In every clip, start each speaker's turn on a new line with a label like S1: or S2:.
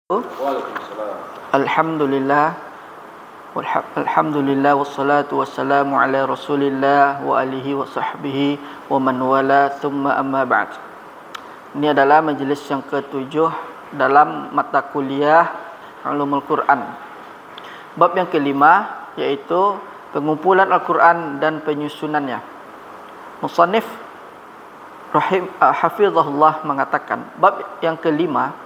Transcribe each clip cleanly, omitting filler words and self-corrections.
S1: Waalaikumsalam.
S2: Alhamdulillah wassalatu wassalamu ala Rasulillah wa alihi wa sahbihi wa man wala thumma amma ba'd. Ini adalah majlis yang ke-7 dalam mata kuliah Ulumul Quran. Bab yang kelima yaitu pengumpulan Al-Quran dan penyusunannya. Musannif hafizahullah mengatakan bab yang kelima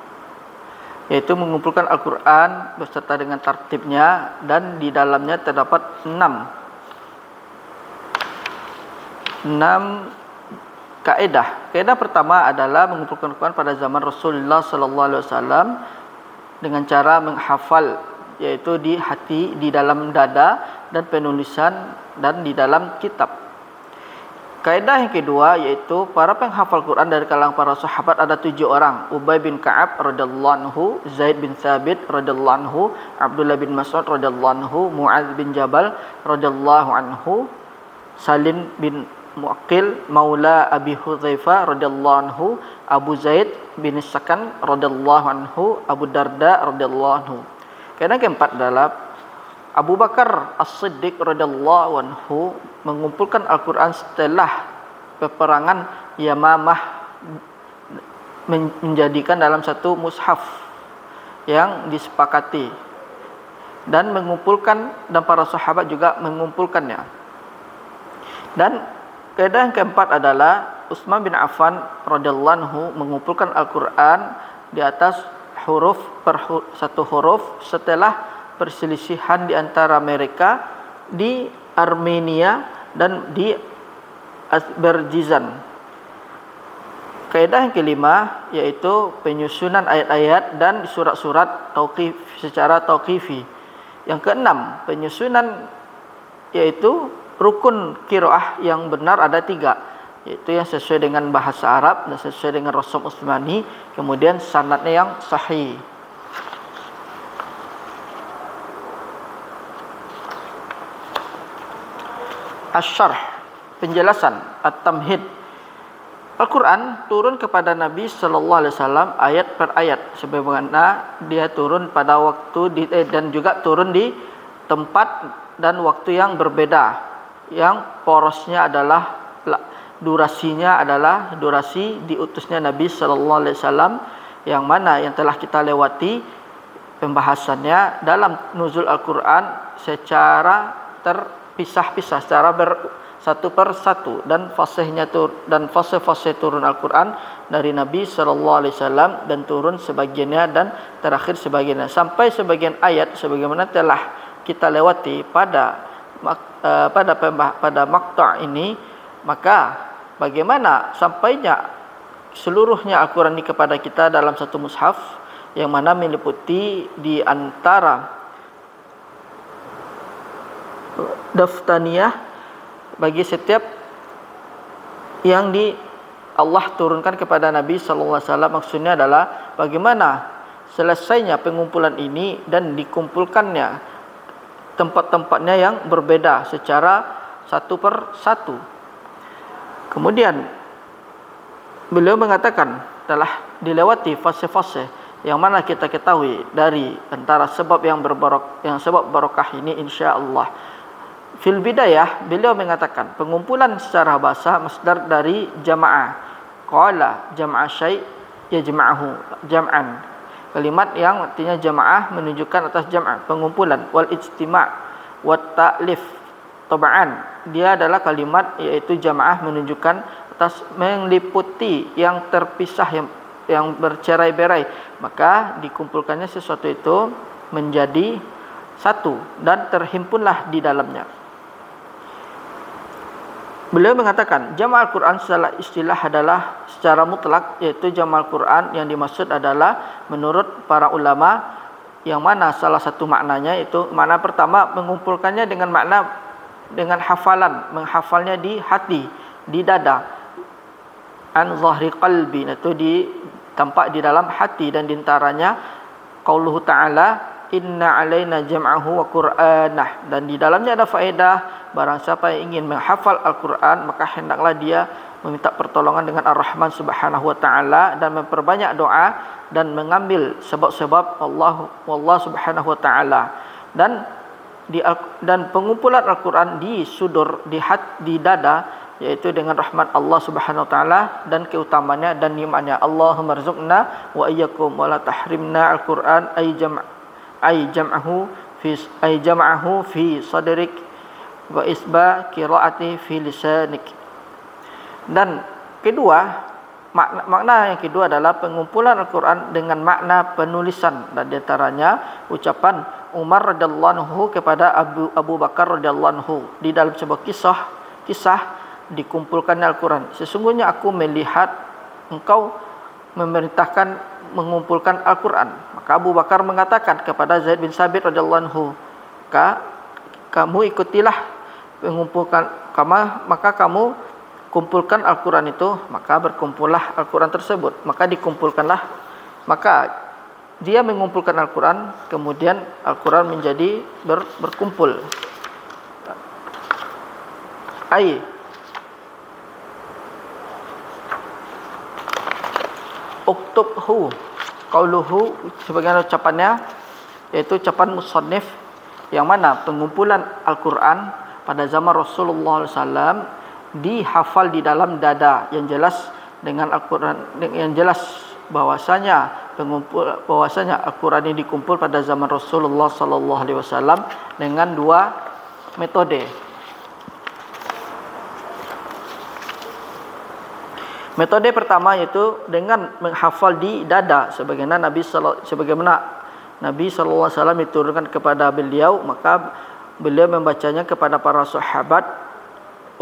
S2: yaitu mengumpulkan Al-Quran beserta dengan tartibnya, dan di dalamnya terdapat 6 kaedah. Kaedah pertama adalah mengumpulkan Al-Quran pada zaman Rasulullah SAW dengan cara menghafal, yaitu di hati, di dalam dada, dan penulisan dan di dalam kitab. Kaedah yang kedua yaitu para penghafal Quran dari kalangan para sahabat ada 7 orang. Ubay bin Ka'ab radhiyallahu anhu, Zaid bin Thabit radhiyallahu anhu, Abdullah bin Mas'ud radhiyallahu anhu, Mu'adz bin Jabal radhiyallahu anhu, Salim bin Mu'aqil maula Abi Hudzaifah radhiyallahu anhu, Abu Zaid bin Sakan radhiyallahu anhu, Abu Darda radhiyallahu anhu. Kaedah keempat adalah Abu Bakar As-Siddiq radhiyallahu anhu mengumpulkan Al-Quran setelah peperangan Yamamah, menjadikan dalam satu mushaf yang disepakati, dan mengumpulkan, dan para sahabat juga mengumpulkannya. Dan kaidah yang keempat adalah Utsman bin Affan radhiyallahu anhu mengumpulkan Al-Quran di atas huruf per satu huruf setelah perselisihan di antara mereka di Armenia dan di Azerbaijan. Kaidah yang kelima yaitu penyusunan ayat-ayat dan surat-surat tauqif secara tauqifi. Yang keenam, penyusunan yaitu rukun qiraah yang benar ada 3, yaitu yang sesuai dengan bahasa Arab dan sesuai dengan Rasul Utsmani, kemudian sanadnya yang sahih. Asy-syarh, penjelasan, at-tamhid. Al-Quran turun kepada Nabi sallallahu alaihi wasallam ayat per ayat, sebagaimana dia turun pada waktu dan juga turun di tempat dan waktu yang berbeda. Yang porosnya adalah durasinya adalah durasi diutusnya Nabi sallallahu alaihi wasallam, yang mana yang telah kita lewati pembahasannya dalam nuzul Al-Quran secara terpisah-pisah, secara satu per satu, dan fase-fase turun Al-Quran dari Nabi SAW, dan turun sebagiannya dan terakhir sebagiannya sampai sebagian ayat sebagaimana telah kita lewati pada maqta' ini. Maka bagaimana sampainya seluruhnya Al-Quran ini kepada kita dalam satu mushaf yang mana meliputi di antara daftaniyah bagi setiap yang Allah turunkan kepada Nabi sallallahu alaihi wasallam. Maksudnya adalah bagaimana selesainya pengumpulan ini dan dikumpulkannya tempat-tempatnya yang berbeda secara satu per satu. Kemudian beliau mengatakan telah dilewati fase-fase yang mana kita ketahui dari antara sebab sebab barokah ini insyaallah. Fil bidayah beliau mengatakan pengumpulan secara bahasa masdar dari jama'ah. Qala jama'a syai' yajma'uhu jam'an. Kalimat yang artinya jamaah menunjukkan atas jam'ah, pengumpulan. Wal ijtima' wat ta'lif tab'an. Dia adalah kalimat yaitu jamaah menunjukkan atas meliputi yang terpisah, yang bercerai-berai. Maka dikumpulkannya sesuatu itu menjadi satu dan terhimpunlah di dalamnya. Beliau mengatakan jama' Al-Quran secara istilah adalah secara mutlak, yaitu jama' Al-Quran yang dimaksud adalah menurut para ulama, yang mana salah satu maknanya itu makna pertama mengumpulkannya dengan makna dengan hafalan, menghafalnya di hati, di dada, an zahri qalbi, itu tampak di dalam hati, dan diantaranya qauluhu ta'ala inna alaina jam'ahu wa qur'anah, dan di dalamnya ada faedah barang siapa yang ingin menghafal Al-Quran maka hendaklah dia meminta pertolongan dengan Ar-Rahman Subhanahu wa taala dan memperbanyak doa dan mengambil sebab-sebab Allah Subhanahu wa taala. Dan pengumpulan Al-Quran di sudur, di dada, yaitu dengan rahmat Allah Subhanahu wa taala dan keutamannya dan nikmatnya. Allahumma rzuqna wa iyyakum wa la tahrimna al-Quran jam'ahu fi sadrik wa isba qiraati fi lisanik. Dan kedua, makna yang kedua adalah pengumpulan Al-Quran dengan makna penulisan, dan di antaranya ucapan Umar radhiyallahu anhu kepada Abu Bakar radhiyallahu anhu di dalam sebuah kisah dikumpulkannya Al-Quran. Sesungguhnya aku melihat engkau memerintahkan mengumpulkan Al-Quran. Maka Abu Bakar mengatakan kepada Zaid bin Sabit radhiyallahu anhu, kamu ikutilah maka kamu kumpulkan Al-Quran itu. Maka berkumpullah Al-Quran tersebut, maka dikumpulkanlah, maka dia mengumpulkan Al-Quran, kemudian Al-Quran menjadi berkumpul. Uktubhu qauluhu, sebagian ucapannya, yaitu ucapan musannif, yang mana pengumpulan Al-Quran pada zaman Rasulullah SAW dihafal di dalam dada, yang jelas dengan Al-Quran, yang jelas bahwasanya Al-Quran ini dikumpul pada zaman Rasulullah sallallahu alaihi wasallam dengan dua metode. Metode pertama yaitu dengan menghafal di dada, sebagaimana Nabi sallallahu alaihi wasallam diturunkan kepada beliau, maka beliau membacanya kepada para sahabat,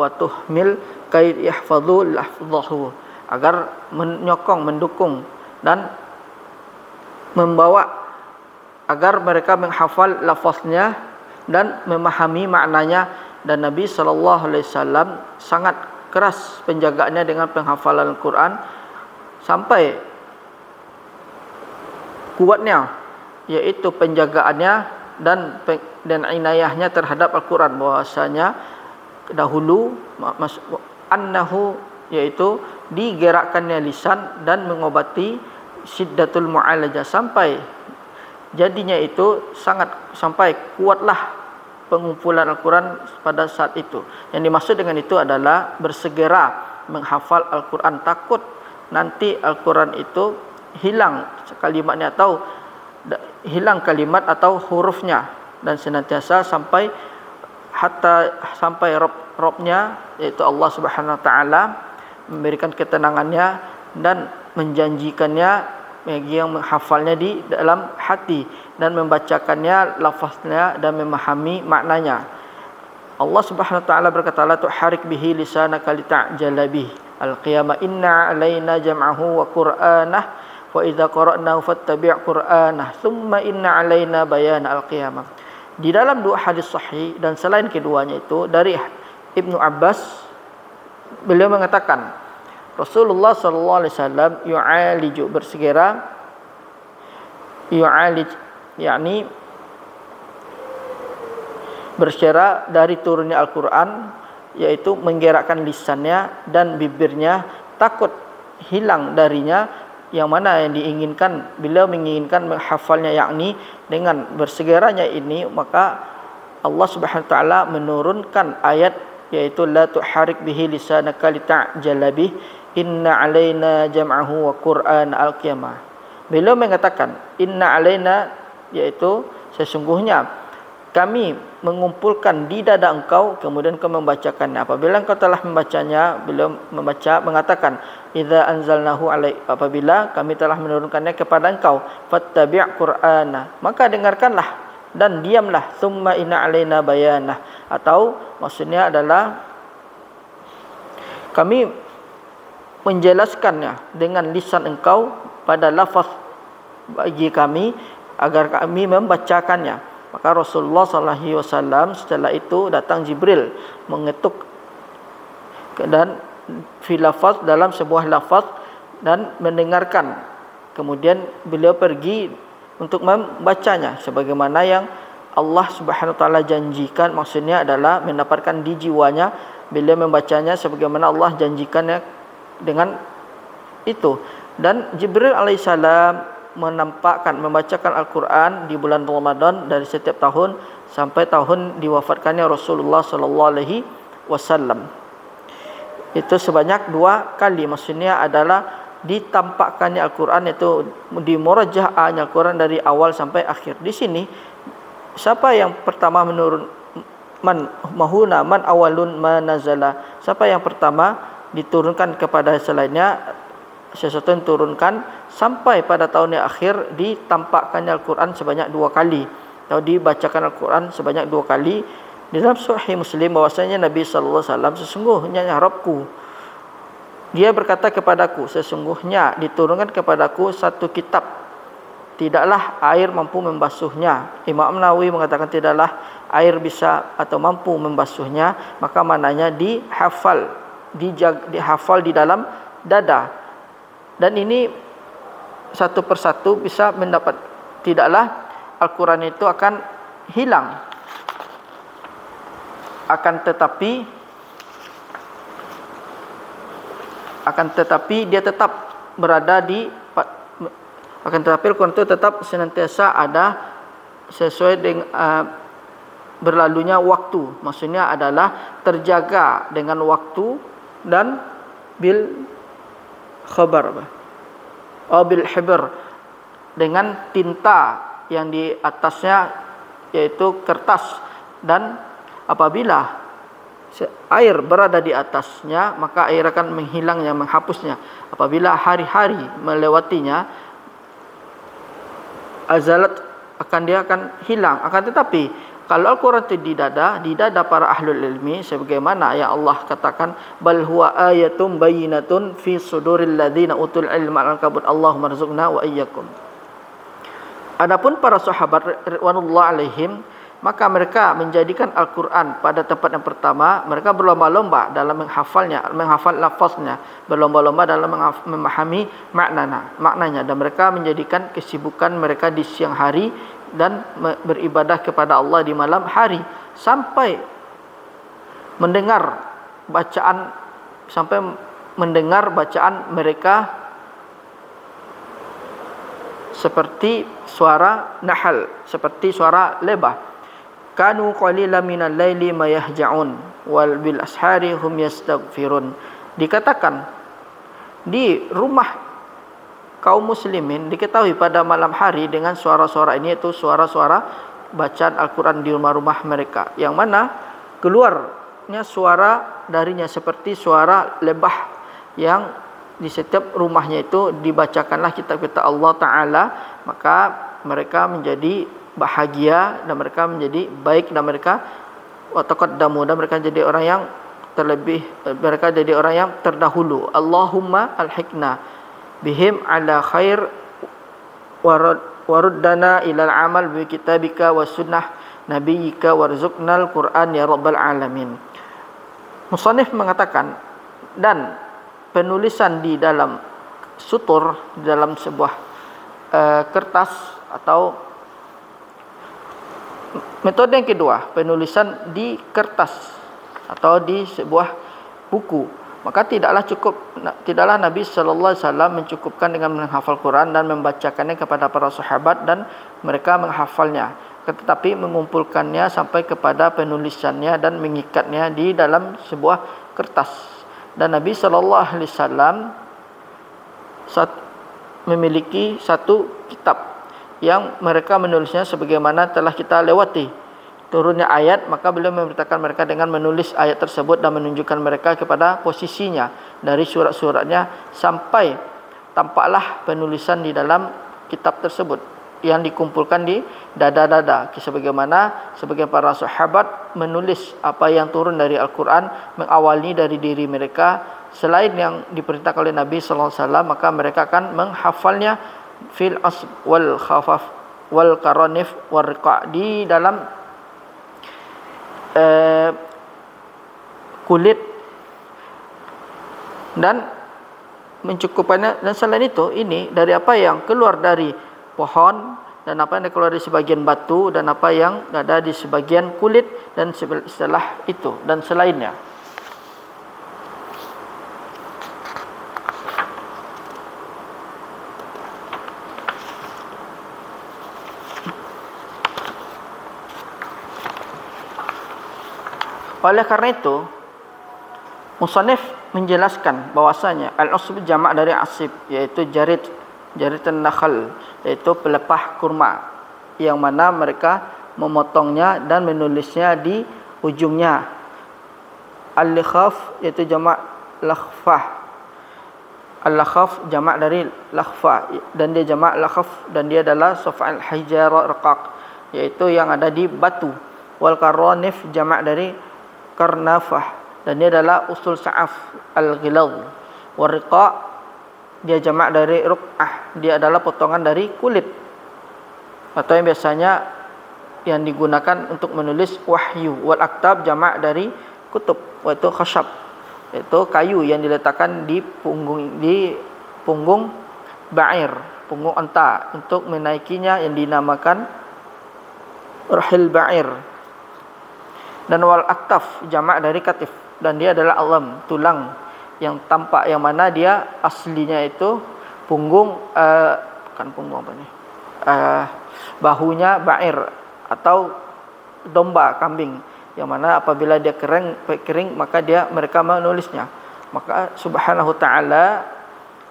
S2: wa tuhmil kay yahfadhu lafdhahu, agar menyokong, mendukung dan membawa agar mereka menghafal lafaznya dan memahami maknanya. Dan Nabi sallallahu alaihi wasallam sangat keras penjagaannya dengan penghafalan Al-Quran, sampai kuatnya yaitu penjagaannya dan inayahnya terhadap Al-Quran, bahwasanya dahulu annahu, yaitu digerakkannya lisan dan mengobati syiddatul mu'alajah, sampai jadinya itu sampai kuatlah pengumpulan Al-Quran pada saat itu. Yang dimaksud dengan itu adalah bersegera menghafal Al-Quran, takut nanti Al-Quran itu hilang kalimatnya atau hilang kalimat atau hurufnya, dan senantiasa sampai Robnya, yaitu Allah Subhanahu wa taala, memberikan ketenangannya dan menjanjikannya bagi yang menghafalnya di dalam hati dan membacakannya lafaznya dan memahami maknanya. Allah Subhanahu wa taala berkata, la tuharik bihi lisanaka lita'jala bih al-qiyamah inna alaina jam'ahu wa qur'anah wa idza qara'nahu fattabi' qur'anah thumma inna alaina bayana al-qiyamah. Di dalam dua hadis sahih dan selain keduanya itu dari Ibnu Abbas, beliau mengatakan Rasulullah sallallahu alaihi wasallam yu'aliju, bersegera, yu'alij yakni bersegera dari turunnya Al-Quran, yaitu menggerakkan lisannya dan bibirnya, takut hilang darinya, yang mana yang diinginkan, beliau menginginkan menghafalnya, yakni dengan bersegeranya ini maka Allah Subhanahu wa taala menurunkan ayat, yaitu la tuharik bihi lisanaka lita'jala bih inna alaina jam'ahu wa qur'an al-qiyamah. Beliau mengatakan inna alaina, yaitu sesungguhnya kami mengumpulkan di dada engkau, kemudian kau membacakannya. Apabila engkau telah membacanya, beliau mengatakan idza anzalnahu alaik, apabila kami telah menurunkannya kepada engkau, fattabi' qur'ana, maka dengarkanlah dan diamlah, summa inna alaina bayanah, atau maksudnya adalah kami menjelaskannya dengan lisan engkau pada lafaz bagi kami agar kami membacakannya. Maka Rasulullah sallallahu alaihi wasallam setelah itu datang Jibril mengetuk dan fi lafaz, dalam sebuah lafaz, dan mendengarkan. Kemudian beliau pergi untuk membacanya sebagaimana yang Allah Subhanahu wa taala janjikan, maksudnya adalah mendapatkan di jiwanya bila membacanya sebagaimana Allah janjikannya dengan itu. Dan Jibril alaihissalam membacakan Al-Quran di bulan Ramadan dari setiap tahun sampai tahun diwafatkannya Rasulullah sallallahu alaihi wasallam. Itu sebanyak 2 kali. Maksudnya adalah ditampakkannya Al-Quran, itu dimurajaahnya Al-Quran dari awal sampai akhir. Di sini siapa yang pertama menurun, man mahuna man awalun manazala, siapa yang pertama diturunkan kepada selainnya, sesuatu yang turunkan sampai pada tahun yang akhir ditampakkannya Al-Quran sebanyak 2 kali atau dibacakan Al-Quran sebanyak 2 kali. Di dalam Sahih Muslim bahwasanya Nabi sallallahu alaihi wasallam, sesungguhnya Rabbku, Dia berkata kepadaku, sesungguhnya diturunkan kepadaku satu kitab, tidaklah air mampu membasuhnya. Imam Nawawi mengatakan tidaklah air bisa atau mampu membasuhnya, maka maknanya dihafal, dihafal di dalam dada. Dan ini satu persatu bisa mendapat, tidaklah Al-Quran itu akan hilang, akan tetapi dia tetap berada di, akan tetapi Al-Quran itu tetap senantiasa ada sesuai dengan berlalunya waktu. Maksudnya adalah terjaga dengan waktu dan bil khabar, bil hibr, dengan tinta yang di atasnya yaitu kertas. Dan apabila air berada di atasnya, maka air akan menghilangnya, menghapusnya. Apabila hari-hari melewatinya, azalat dia akan hilang. Akan tetapi kalau Al-Quran itu di dada para ahlul ilmi, sebagaimana yang Allah katakan, bal huwa ayatum bayyinatun fi suduril ladzina utul ilma al-kabut, Allahumma rzuqna wa iyyakum. Adapun para sahabat ridwanullah alaihim, maka mereka menjadikan Al-Quran pada tempat yang pertama, mereka berlomba-lomba dalam menghafalnya, menghafal lafaznya, berlomba-lomba dalam memahami maknanya, dan mereka menjadikan kesibukan mereka di siang hari dan beribadah kepada Allah di malam hari, sampai mendengar bacaan mereka seperti suara nahal, seperti suara lebah. Kanu qalilan minal laili ma yahja'un wal bil ashari hum yastaghfirun. Dikatakan di rumah kaum muslimin diketahui pada malam hari dengan suara-suara ini, itu suara-suara bacaan Al-Quran di rumah-rumah mereka, yang mana keluarnya suara darinya seperti suara lebah, yang di setiap rumahnya itu dibacakanlah kitab-kitab Allah Ta'ala, maka mereka menjadi bahagia dan mereka menjadi baik, dan mereka wataqaddamu, dan mereka jadi orang yang terlebih, mereka jadi orang yang terdahulu. Allahumma alhiqna bihim ala khair waruddana ilal amal bi kitabika wa sunnah nabiyyika warzuqnal Qur'an ya rabbal alamin. Musannif mengatakan, dan penulisan di dalam sutur, di dalam sebuah kertas, atau metode yang kedua, penulisan di kertas atau di sebuah buku, maka tidaklah Nabi sallallahu alaihi wasallam mencukupkan dengan menghafal Quran dan membacakannya kepada para sahabat dan mereka menghafalnya, tetapi mengumpulkannya sampai kepada penulisannya dan mengikatnya di dalam sebuah kertas. Dan Nabi sallallahu alaihi wasallam memiliki satu kitab yang mereka menulisnya sebagaimana telah kita lewati. Turunnya ayat, maka beliau memerintahkan mereka dengan menulis ayat tersebut dan menunjukkan mereka kepada posisinya dari surat-suratnya, sampai tampaklah penulisan di dalam kitab tersebut yang dikumpulkan di dada-dada, sebagaimana sebagian para sahabat menulis apa yang turun dari Al-Quran, mengawali dari diri mereka selain yang diperintahkan oleh Nabi sallallahu alaihi wasallam, maka mereka akan menghafalnya fil asb wal khafaf wal karanif wal riqa', di dalam kulit dan mencukupannya. Dan selain itu, ini dari apa yang keluar dari pohon, dan apa yang keluar dari sebagian batu, dan apa yang ada di sebagian kulit, dan setelah itu dan selainnya. Oleh karena itu, musannif menjelaskan bahwasanya al-usb jamak dari asib, yaitu jaritan nakhal, yaitu pelepah kurma, yang mana mereka memotongnya dan menulisnya di ujungnya. Al-likhaf yaitu jamak lakhfah. Al-lakhaf jamak dari lakhfah, dan dia jamak lakhaf, dan dia adalah saf'al hijar raqaq, yaitu yang ada di batu. Wal karanif jamak dari karnafah, dan dia adalah usul sa'af al-ghilaz. Wal riqa' dia jamak dari ruq'ah, dia adalah potongan dari kulit, atau yang biasanya yang digunakan untuk menulis wahyu. Wal aktab jamak dari kutub, yaitu khashab, yaitu kayu yang diletakkan di punggung ba'ir, punggung unta, untuk menaikinya, yang dinamakan rahil ba'ir. Dan wal aktaf jamak dari katif, dan dia adalah alam, tulang yang tampak, yang mana dia aslinya itu punggung bahunya ba'ir atau domba, kambing, yang mana apabila dia kering maka mereka menulisnya. Maka subhanahu ta'ala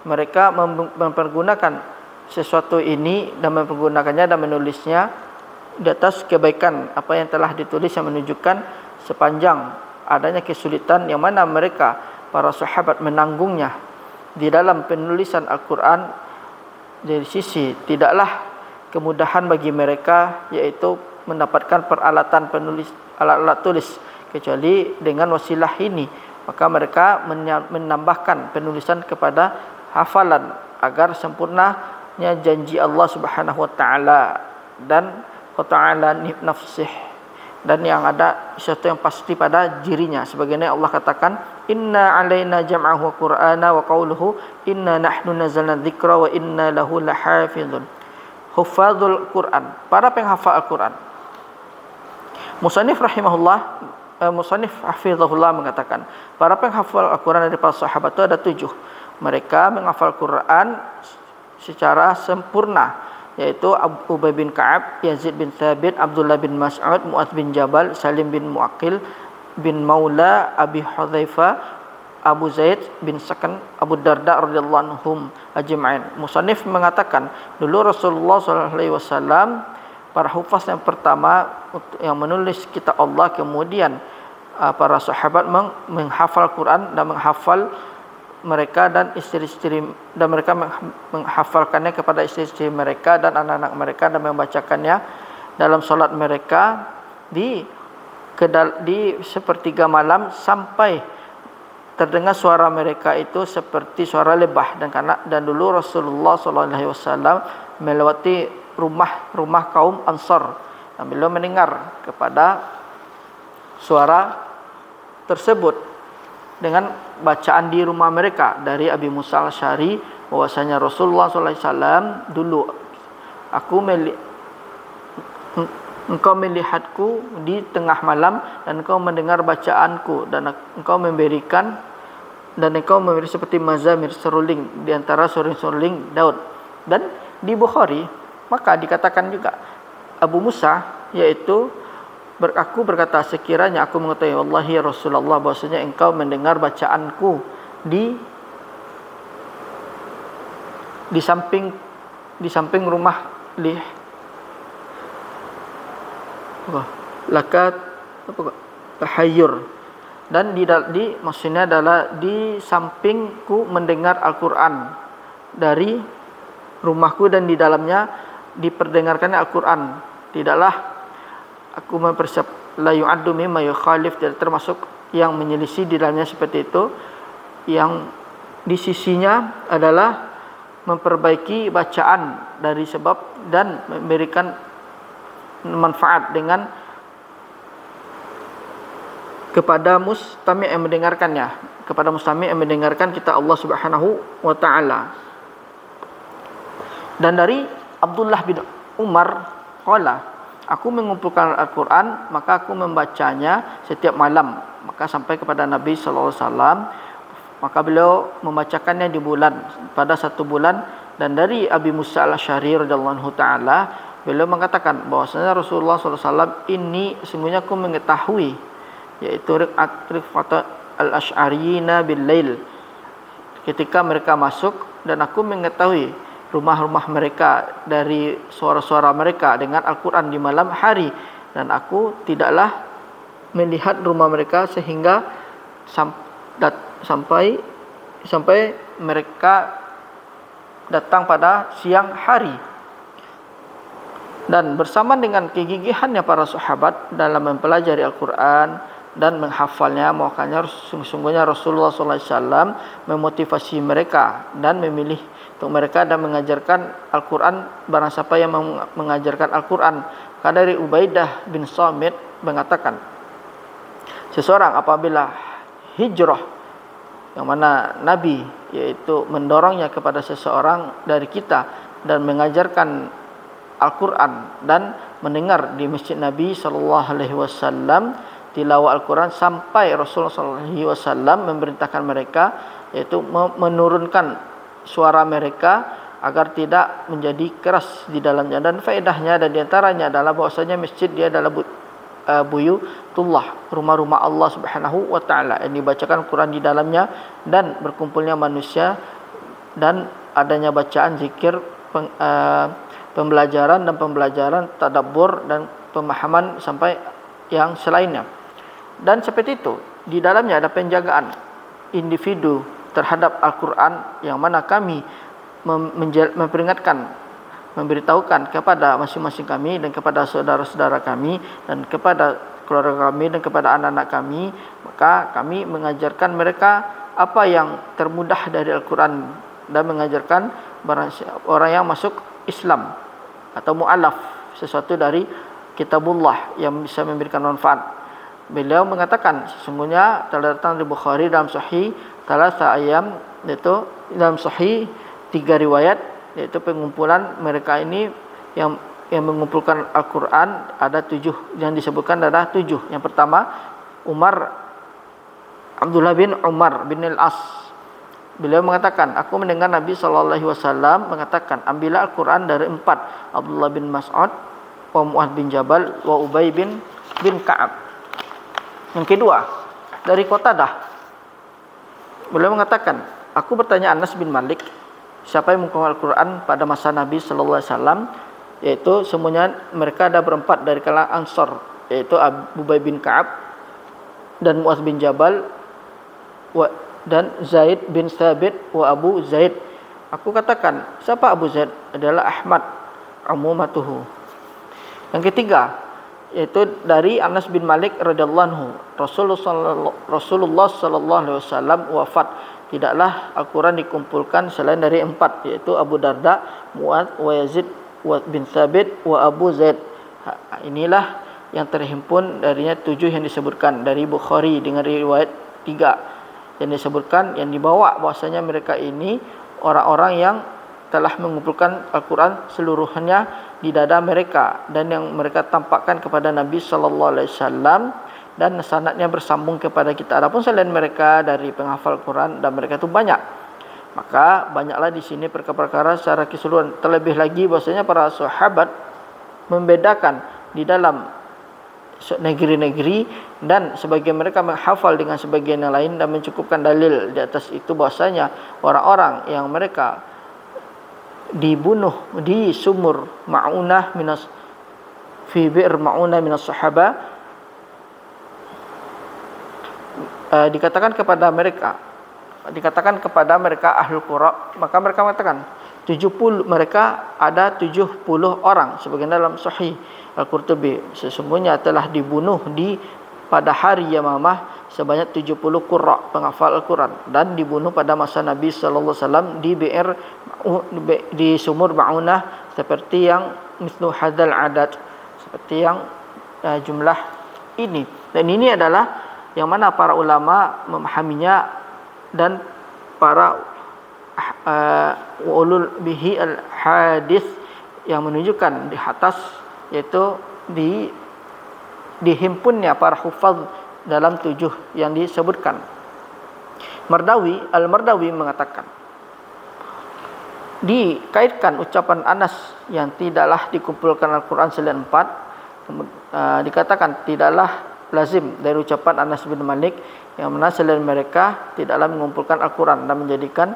S2: mereka mempergunakan sesuatu ini dan mempergunakannya dan menulisnya di atas kebaikan apa yang telah ditulis, yang menunjukkan sepanjang adanya kesulitan yang mana mereka para sahabat menanggungnya di dalam penulisan Al-Quran. Dari sisi tidaklah kemudahan bagi mereka, yaitu mendapatkan peralatan penulis, alat-alat tulis, kecuali dengan wasilah ini. Maka mereka menambahkan penulisan kepada hafalan agar sempurnanya janji Allah Subhanahu wa taala dan ta'ala nafsih, dan yang ada sesuatu yang pasti pada dirinya, sebagaimana Allah katakan inna alaina jam'ahu wa qur'ana wa qawluhu inna nahnu nazzalna dzikra wa inna lahu lahafizun. Hufadzul Quran, para penghafal Al-Quran. Musannif rahimahullah, musannif hafizahullah mengatakan, para penghafal Al-Quran dari para sahabat itu ada 7. Mereka menghafal Quran secara sempurna, yaitu Ubay bin Ka'ab, Yazid bin Thabit, Abdullah bin Mas'ud, Mu'adz bin Jabal, Salim bin Mu'aqil bin Maula, Abi Hudzaifah, Abu Zaid bin Sakan, Abu Darda radhiyallahu anhum ajma'in. Musannif mengatakan, dulu Rasulullah SAW, para hufaz yang pertama yang menulis kitab Allah, kemudian para sahabat menghafal Quran dan menghafal mereka dan istri-istri, dan mereka menghafalkannya kepada istri-istri mereka dan anak-anak mereka, dan membacakannya dalam salat mereka di sepertiga malam, sampai terdengar suara mereka itu seperti suara lebah. Dan dulu Rasulullah SAW melewati rumah-rumah kaum Ansar, dan beliau mendengar kepada suara tersebut dengan bacaan di rumah mereka dari Abi Musa al-Asy'ari, bahwasanya Rasulullah SAW dulu, engkau melihatku di tengah malam dan engkau mendengar bacaanku, dan engkau memberi seperti mazamir, seruling di antara seruling Daud. Dan di Bukhari maka dikatakan juga Abu Musa, yaitu aku berkata, sekiranya aku mengetahui wallahi ya Rasulullah, bahwasanya engkau mendengar bacaanku di samping rumah lakat tahayyur, dan maksudnya adalah di sampingku mendengar Al-Quran dari rumahku, dan di dalamnya diperdengarkannya Al-Quran. Tidaklah aku mempersiap la yu'addu mimma yukhalif, termasuk yang menyelisih di dalamnya seperti itu, yang di sisinya adalah memperbaiki bacaan dari sebab dan memberikan manfaat dengan kepada mustami' yang mendengarkannya, kepada mustami' yang mendengarkan kitab Allah Subhanahu wa taala. Dan dari Abdullah bin Umar qala, aku mengumpulkan Al-Quran, maka aku membacanya setiap malam, maka sampai kepada Nabi sallallahu alaihi wasallam, maka beliau membacakannya pada satu bulan. Dan dari Abi Musa al-Asy'ari radhiyallahu anhu taala, beliau mengatakan bahwasanya Rasulullah sallallahu alaihi wasallam ini sesungguhnya aku mengetahui yaitu rifqata al-asy'ariyina bil lail. Ketika mereka masuk dan aku mengetahui rumah-rumah mereka dari suara-suara mereka dengan Al-Quran di malam hari, dan aku tidaklah melihat rumah mereka sehingga sampai mereka datang pada siang hari. Dan bersama dengan kegigihannya para sahabat dalam mempelajari Al-Quran dan menghafalnya, makanya sungguhnya Rasulullah SAW memotivasi mereka dan memilih untuk mereka dan mengajarkan Al-Quran barang siapa yang mengajarkan Al-Quran. Maka dari Ubaidah bin Samit mengatakan, seseorang apabila hijrah, yang mana Nabi yaitu mendorongnya kepada seseorang dari kita dan mengajarkan Al-Quran dan mendengar di masjid Nabi SAW tilawah Al-Quran sampai Rasulullah SAW memerintahkan mereka yaitu menurunkan suara mereka agar tidak menjadi keras di dalamnya. Dan faedahnya dan diantaranya adalah bahwasanya masjid dia adalah buyutullah, rumah-rumah Allah Subhanahu wa taala, yang dibacakan Quran di dalamnya dan berkumpulnya manusia dan adanya bacaan, zikir, pembelajaran tadabbur dan pemahaman sampai yang selainnya. Dan seperti itu di dalamnya ada penjagaan individu terhadap Al-Quran, yang mana kami memperingatkan, memberitahukan kepada masing-masing kami dan kepada saudara-saudara kami dan kepada keluarga kami dan kepada anak-anak kami. Maka kami mengajarkan mereka apa yang termudah dari Al-Quran dan mengajarkan orang yang masuk Islam atau mu'alaf sesuatu dari kitabullah yang bisa memberikan manfaat. Beliau mengatakan sesungguhnya telah datang di Bukhari dalam Sahih Thalatha Ayyam, yaitu dalam Sahih 3 riwayat, yaitu pengumpulan mereka ini yang mengumpulkan Al-Quran ada 7, yang disebutkan adalah 7. Yang pertama Abdullah bin Umar bin Al-As. Beliau mengatakan, aku mendengar Nabi SAW mengatakan, ambillah Al-Quran dari 4, Abdullah bin Mas'ud, wa Mu'adh bin Jabal, wa Ubay bin Ka'ab. Yang kedua dari Qatadah, beliau mengatakan, aku bertanya Anas bin Malik, siapa yang mengumpulkan Al-Quran pada masa Nabi SAW, yaitu semuanya mereka ada berempat dari kalangan Ansar, yaitu Ubay bin Ka'ab dan Mu'adh bin Jabal dan Zaid bin Thabit wa Abu Zaid. Aku katakan, siapa Abu Zaid? Adalah Ahmad umumatuhu. Yang ketiga yaitu dari Anas bin Malik radhiyallahu anhu, Rasulullah sallallahu alaihi wasallam wafat, tidaklah Al-Quran dikumpulkan selain dari 4, yaitu Abu Darda, Mu'adh wa Yazid bin Thabit wa Abu Zaid. Inilah yang terhimpun darinya 7 yang disebutkan dari Bukhari dengan riwayat 3 yang disebutkan, yang dibawa bahwasanya mereka ini orang-orang yang telah mengumpulkan Al-Quran seluruhnya di dada mereka dan yang mereka tampakkan kepada Nabi sallallahu alaihi wasallam dan sanadnya bersambung kepada kita. Adapun selain mereka dari penghafal Quran dan mereka itu banyak. Maka banyaklah di sini perkara-perkara secara keseluruhan. Terlebih lagi bahwasanya para sahabat membedakan di dalam negeri-negeri dan sebagian mereka menghafal dengan sebagian yang lain dan mencukupkan dalil di atas itu bahwasanya orang-orang yang mereka dibunuh di sumur Ma'unah minas fi bi'r Ma'unah minas sahaba, dikatakan kepada mereka ahlul qura, maka mereka mengatakan 70, mereka ada 70 orang sebagian dalam Sahih Al-Qurtubi, sesungguhnya telah dibunuh pada hari Yamamah sebanyak 70 qurra penghafal Al-Quran dan dibunuh pada masa Nabi sallallahu alaihi wasallam di sumur Ma'unah seperti yang mislu hadzal adad, seperti yang jumlah ini. Dan ini adalah yang mana para ulama memahaminya dan para ulul bihi al-hadis yang menunjukkan di atas, yaitu dihimpunnya para hufaz dalam 7 yang disebutkan. Al-Mardawi mengatakan, dikaitkan ucapan Anas yang tidaklah dikumpulkan Al-Quran selain 4, dikatakan tidaklah lazim dari ucapan Anas bin Malik yang mana selain mereka tidaklah mengumpulkan Al-Quran dan menjadikan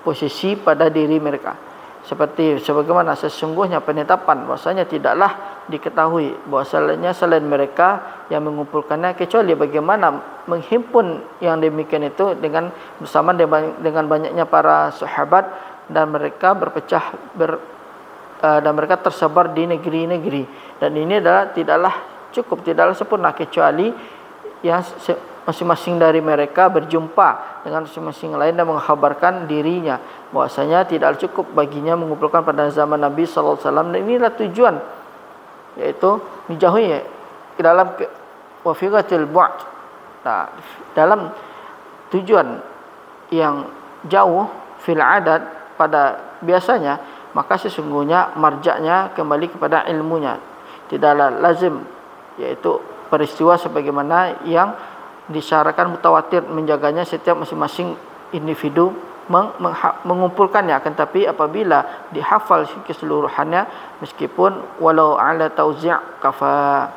S2: posisi pada diri mereka. Seperti sebagaimana sesungguhnya penetapan bahwasanya tidaklah diketahui bahwasanya selain mereka yang mengumpulkannya, kecuali bagaimana menghimpun yang demikian itu dengan bersama dengan banyaknya para sahabat, dan mereka berpecah dan mereka tersebar di negeri-negeri, dan ini adalah tidaklah cukup, tidaklah sempurna, kecuali yang masing-masing dari mereka berjumpa dengan masing-masing lain dan mengkhabarkan dirinya bahwasanya tidak cukup baginya mengumpulkan pada zaman Nabi sallallahu alaihi wasallam. Dan inilah tujuan, yaitu dijauhi dalam wafiqatil bu'd. Nah, dalam tujuan yang jauh fil adat pada biasanya, maka sesungguhnya marjaknya kembali kepada ilmunya, tidaklah lazim, yaitu peristiwa sebagaimana yang disyaratkan mutawatir menjaganya setiap masing-masing individu mengumpulkannya. Akan tapi apabila dihafal keseluruhannya, meskipun walau ala tauzi' kafa.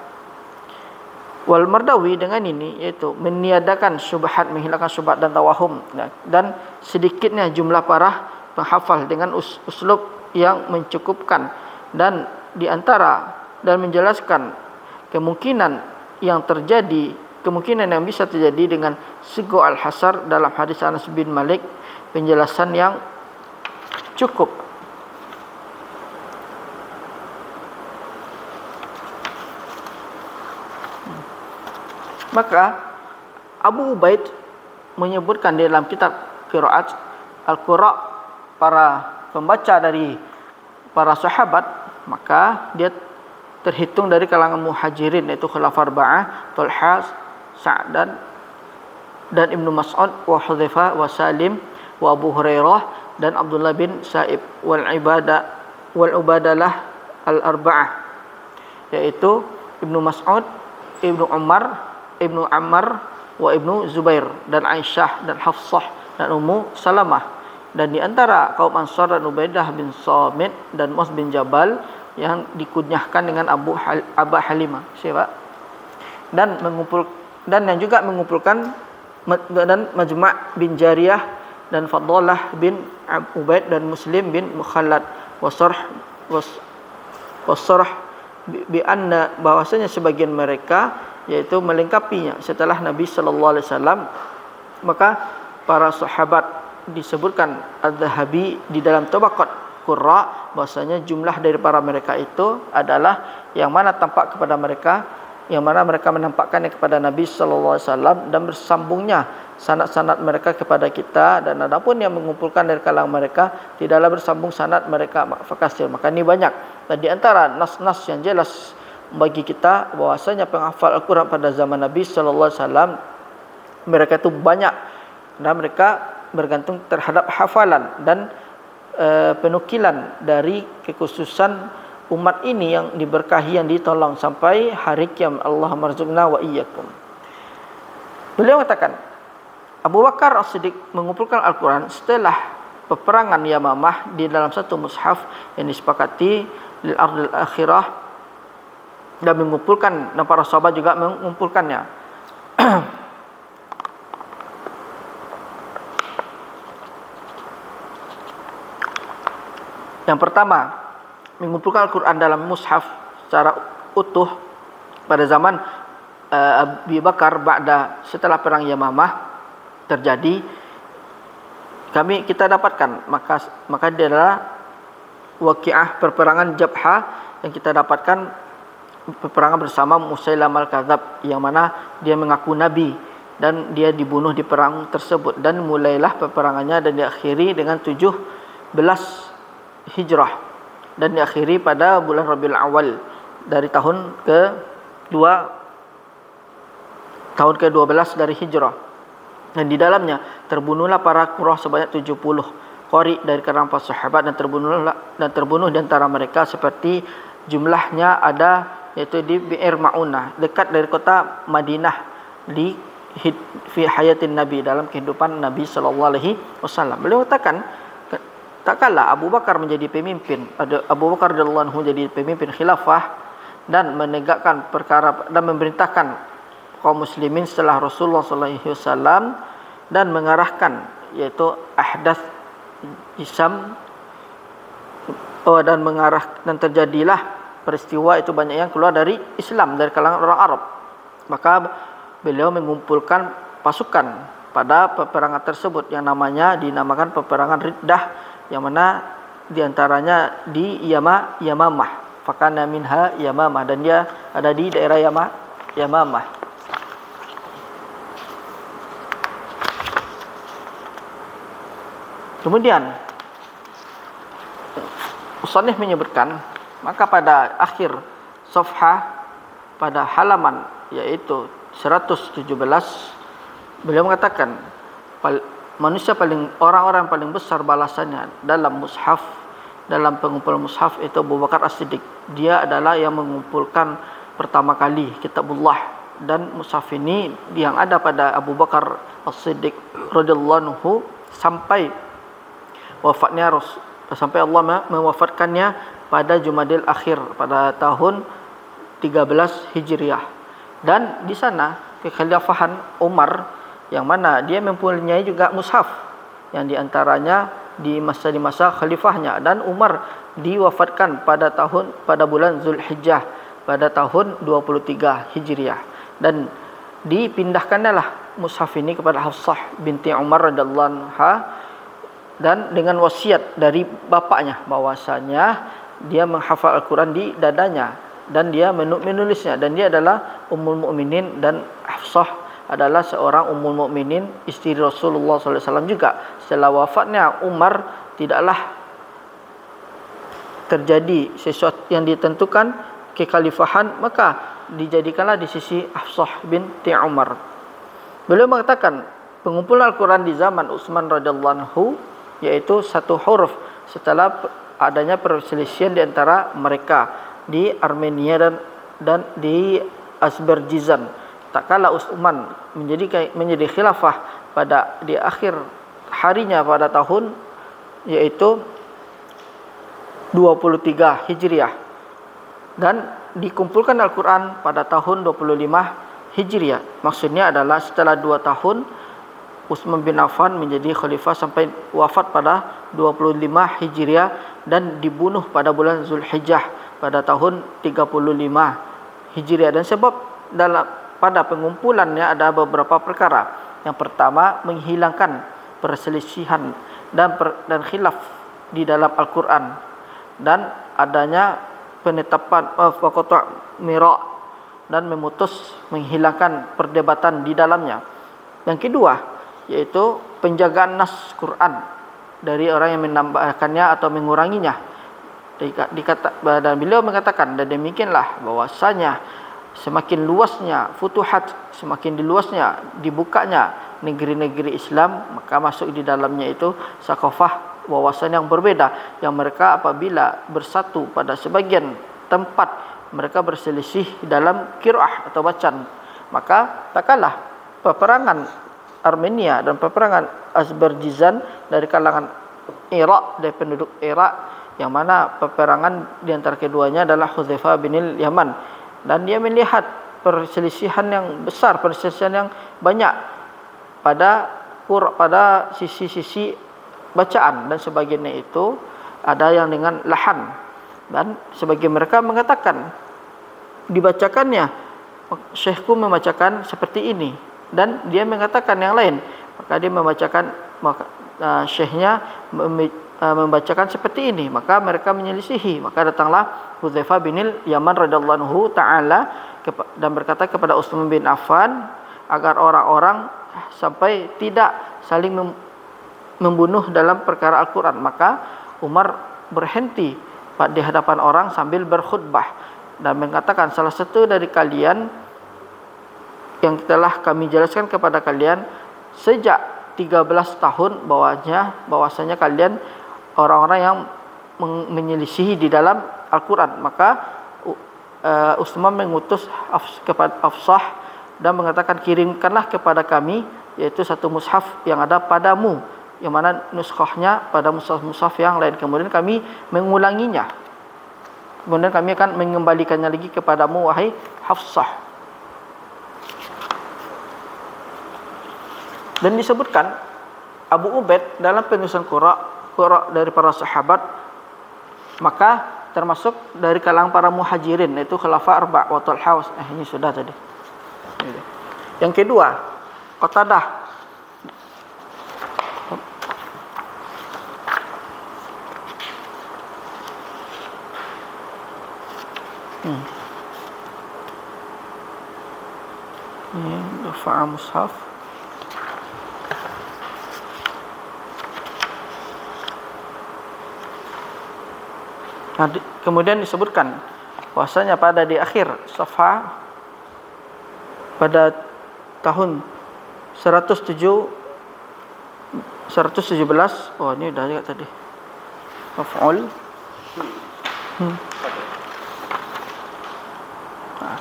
S2: Wal Mardawi dengan ini, yaitu meniadakan syubhat, menghilangkan syubhat dan tawahum, dan sedikitnya jumlah para penghafal dengan uslub yang mencukupkan, dan diantara dan menjelaskan kemungkinan yang terjadi, kemungkinan yang bisa terjadi dengan sigo al-hasar dalam hadis Anas bin Malik, penjelasan yang cukup. Maka Abu Ubaid menyebutkan di dalam kitab Qiraat Al-Qura, para pembaca dari para sahabat, maka dia terhitung dari kalangan muhajirin, yaitu Khulafaur Arba'ah, Talha, Sa'dan dan Ibnu Mas'ud, wa Hudzaifah, wa Salim, wa Abu Hurairah dan Abdullah bin Sa'ib, wal Ubadalah al-Arba'ah, yaitu Ibnu Mas'ud, Ibnu Umar, Ibnu Ammar, wa Ibnu Zubair dan Aisyah dan Hafsah dan Ummu Salamah. Dan di antara kaum Ansar dan Ubaidah bin Samit dan Mu'adz bin Jabal yang dikunyahkan dengan Aba Halimah, siapa? Dan yang juga mengumpulkan dan Majma' bin Jariyah dan Fadlah bin Ubaid dan Muslim bin Mukhallad wasarh bi anna, bahwasanya sebagian mereka yaitu melengkapinya setelah Nabi sallallahu alaihi wasallam. Maka para sahabat disebutkan Az-Zahabi di dalam Tabaqat Qurra bahwasanya jumlah dari para mereka itu adalah yang mana tampak kepada mereka, yang mana mereka menampakkannya kepada Nabi sallallahu alaihi wasallam dan bersambungnya sanad-sanad mereka kepada kita, dan adapun yang mengumpulkan dari kalangan mereka tidaklah bersambung sanad mereka fakasir. Maka ini banyak, dan di antara nas-nas yang jelas bagi kita bahwasanya penghafal Al-Quran pada zaman Nabi sallallahu alaihi wasallam mereka itu banyak, dan mereka bergantung terhadap hafalan dan penukilan dari kekhususan umat ini yang diberkahi, yang ditolong sampai hari kiamat. Allahumma rzuqna wa iyyakum. Beliau katakan, Abu Bakar As-Siddiq mengumpulkan Al-Quran setelah peperangan Yamamah di dalam satu mushaf yang disepakati lil ardil akhirah, dan mengumpulkan, dan para sahabat juga mengumpulkannya. Yang pertama, mengumpulkan Al-Quran dalam mushaf secara utuh pada zaman Abu Bakar setelah perang Yamamah terjadi, kita dapatkan, maka dia adalah waqiah perperangan Jabha yang kita dapatkan, peperangan bersama Musailamah al-Kadzab, yang mana dia mengaku nabi dan dia dibunuh di perang tersebut, dan mulailah peperangannya dan diakhiri dengan 17 Hijrah, dan diakhiri pada bulan Rabiul Awal dari tahun ke-12 dari Hijrah. Dan di dalamnya terbunuhlah para Qurrah sebanyak 70 qari dari kalangan para sahabat, dan terbunuh di antara mereka seperti jumlahnya ada, yaitu di Bi'ir Ma'unah, dekat dari kota Madinah, fi hayatin Nabi, dalam kehidupan Nabi sallallahu alaihi wasallam. Beliau katakan, takkanlah Abu Bakar menjadi pemimpin, Abu Bakar radhiyallahu anhu jadi pemimpin khilafah dan menegakkan perkara dan memerintahkan kaum muslimin setelah Rasulullah SAW dan mengarahkan yaitu ahdath Islam dan terjadilah peristiwa itu banyak yang keluar dari Islam dari kalangan orang Arab. Maka beliau mengumpulkan pasukan pada peperangan tersebut yang dinamakan peperangan Riddah, yang mana diantaranya di Yamamah. Fakana minha Yamamah, dan dia ada di daerah Yamamah. Kemudian Musannif menyebutkan, maka pada akhir safhah pada halaman yaitu 117 beliau mengatakan orang-orang paling besar balasannya dalam pengumpulan mushaf itu Abu Bakar As-Siddiq. Dia adalah yang mengumpulkan pertama kali kitabullah, dan mushaf ini yang ada pada Abu Bakar As-Siddiq radhiyallahu anhu sampai wafatnya sampai Allah mewafatkannya pada Jumadil Akhir pada tahun 13 Hijriah. Dan di sana kekhilafahan Umar, yang mana dia mempunyai juga mushaf yang diantaranya di masa khalifahnya, dan Umar diwafatkan pada bulan Zulhijjah pada tahun 23 Hijriah, dan dipindahkanlah mushaf ini kepada Hafsah binti Umar radhiyallahu anha, dan dengan wasiat dari bapaknya bahwasanya dia menghafal Al-Quran di dadanya dan dia menulisnya, dan dia adalah Ummul Mukminin, dan Hafsah adalah seorang Ummul Mukminin, istri Rasulullah SAW juga. Setelah wafatnya Umar tidaklah terjadi sesuatu yang ditentukan kekhalifahan, maka dijadikanlah di sisi Hafsah binti Umar. Beliau mengatakan pengumpulan Al-Quran di zaman Utsman radhiyallahu anhu yaitu satu huruf setelah adanya perselisihan di antara mereka di Armenia dan di Azerbaijan. Tak kala Utsman menjadi khilafah di akhir harinya pada tahun yaitu 23 Hijriah, dan dikumpulkan Al-Quran pada tahun 25 Hijriah. Maksudnya adalah setelah 2 tahun Utsman bin Affan menjadi khalifah sampai wafat pada 25 Hijriah dan dibunuh pada bulan Zulhijjah pada tahun 35 Hijriah. Dan sebab pada pengumpulannya ada beberapa perkara. Yang pertama, menghilangkan perselisihan dan khilaf di dalam Al-Quran, dan adanya penetapan waqata' mira' dan menghilangkan perdebatan di dalamnya. Yang kedua yaitu penjagaan nas Quran dari orang yang menambahkannya atau menguranginya. Dan beliau mengatakan, dan demikianlah bahwasanya semakin luasnya futuhat, semakin luasnya dibukanya negeri-negeri Islam, maka masuk di dalamnya itu sakofah wawasan yang berbeda, yang mereka apabila bersatu pada sebagian tempat mereka berselisih dalam qiraah atau bacaan, maka tak kalah peperangan Armenia dan peperangan Azerbaijan dari kalangan Irak, dari penduduk Irak, yang mana peperangan di antara keduanya adalah Hudzaifah bin Yaman, dan dia melihat perselisihan yang besar, perselisihan yang banyak pada sisi-sisi bacaan, dan sebagiannya itu ada yang dengan lahan, dan sebagian mereka mengatakan dibacakannya syekhku membacakan seperti ini, dan dia mengatakan yang lain, maka dia membacakan syekhnya membacakan seperti ini, maka mereka menyelisihi. Maka datanglah Hudzaifah bin Yaman radhiyallahu anhu taala dan berkata kepada Utsman bin Affan agar orang-orang sampai tidak saling membunuh dalam perkara Al-Quran. Maka Umar berhenti di hadapan orang sambil berkhutbah dan mengatakan, salah satu dari kalian yang telah kami jelaskan kepada kalian sejak 13 tahun bahwasanya kalian orang-orang yang menyelisihi di dalam Al-Quran. Maka Utsman mengutus kepada Hafsah dan mengatakan, kirimkanlah kepada kami yaitu satu mushaf yang ada padamu, yang mana nuskhahnya pada mushaf yang lain, kemudian kami mengulanginya, kemudian kami akan mengembalikannya lagi kepadamu wahai Hafsah. Dan disebutkan Abu Ubaid dalam penulisan Qura dari para sahabat, maka termasuk dari kalangan para muhajirin, yaitu Khulafa Arba' wa Talha. Ini sudah tadi. Yang kedua, Qatadah. Ini dafa'a mushaf. Nah, kemudian disebutkan bahwasanya pada di akhir Safa pada tahun 117, oh ini udah juga tadi maf'ul. Nah,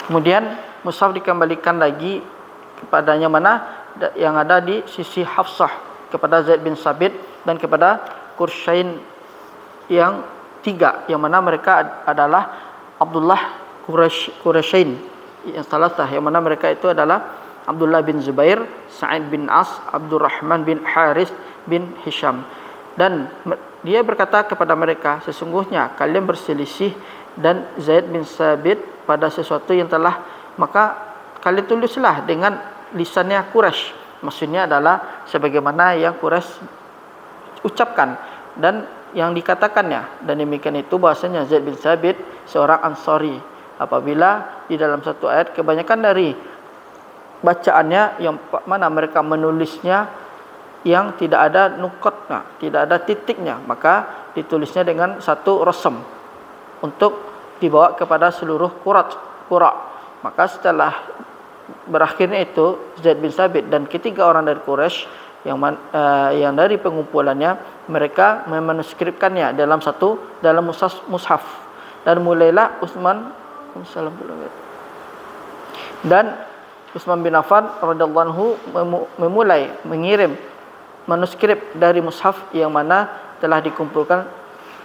S2: kemudian mushaf dikembalikan lagi kepadanya mana yang ada di sisi Hafsah kepada Zaid bin Sabit dan kepada Qurshain yang tiga, yang mana mereka adalah Abdullah Quraisyain yang salatah, yang mana mereka itu adalah Abdullah bin Zubair, Sa'id bin As, Abdurrahman bin Haris bin Hisham. Dan dia berkata kepada mereka, sesungguhnya kalian berselisih dan Zaid bin Sabit pada sesuatu yang telah, maka kalian tulislah dengan lisannya Quraisy. Maksudnya adalah sebagaimana yang Quraisy ucapkan dan yang dikatakannya. Dan demikian itu bahasanya Zaid bin Sabit seorang Ansari. Apabila di dalam satu ayat kebanyakan dari bacaannya yang mana mereka menulisnya yang tidak ada nukotnya, tidak ada titiknya, maka ditulisnya dengan satu rasam untuk dibawa kepada seluruh qura. Maka setelah berakhirnya itu Zaid bin Sabit dan ketiga orang dari Quraisy yang dari pengumpulannya, mereka memanuskripkannya dalam mushaf. Dan mulailah Utsman bin Affan radhiyallahu anhu memulai mengirim manuskrip dari mushaf yang mana telah dikumpulkan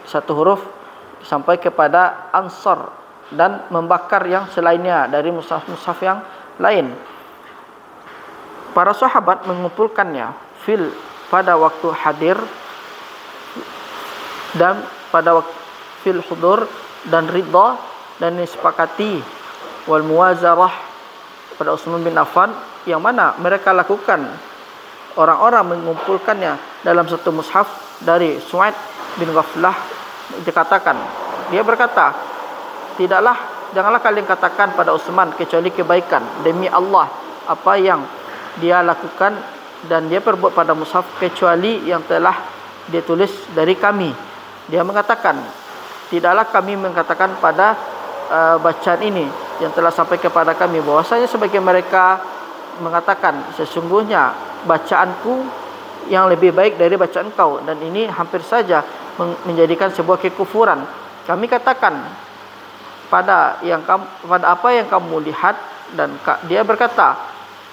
S2: satu huruf sampai kepada Ansar dan membakar yang selainnya dari mushaf-mushaf yang lain. Para sahabat mengumpulkannya pada waktu hadir dan pada waktu fil hudur dan ridha, dan disepakati wal muwazarah pada Utsman bin Affan, yang mana mereka lakukan orang-orang mengumpulkannya dalam satu mushaf dari Su'aid bin Ghaflah. Dia berkata, janganlah kalian katakan pada Utsman kecuali kebaikan, demi Allah apa yang dia lakukan dan dia perbuat pada mushaf kecuali yang telah dia tulis dari kami. Dia mengatakan, tidaklah kami mengatakan pada bacaan ini yang telah sampai kepada kami bahwasanya sebagai mereka mengatakan sesungguhnya bacaanku yang lebih baik dari bacaan kau, dan ini hampir saja menjadikan sebuah kekufuran. Kami katakan pada apa yang kamu lihat, dan dia berkata,